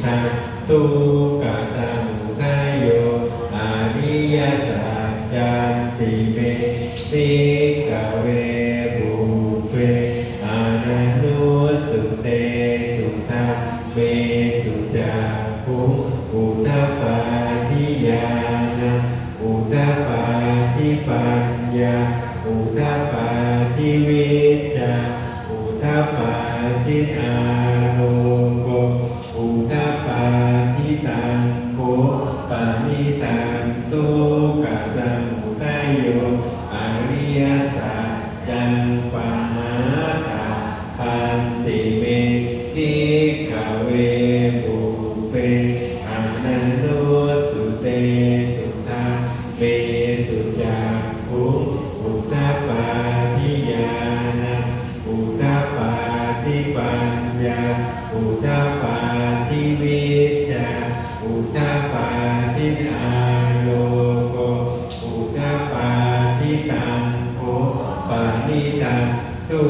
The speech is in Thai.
ทังทุกขสมุทัยโยอริยสัจจันติเมภิกขเวบุพเพอนันโนสุเตสุทัพเมสุจักขุอุทธัปปาทิญาณอุทธัปปาทิปัญญาอุทธัปปาทิวิชชาอุทธัปปาทิอาโลโกอุทธัปปาทิตังโฆปานิตังทุกขสมุทัยโยอริยสัจจังปะหาตาปันติเมภิกขเวบุพเพอนันโนสุเตสุทัพเมสุจักขุอุทธัปปาทิญาณอุทธัปปาทิปัญญาอุทธัปปาทิวิชชาอุทธัปปาทิอาโลโกอุทธัปปาทิตังโฆปานิตังทุ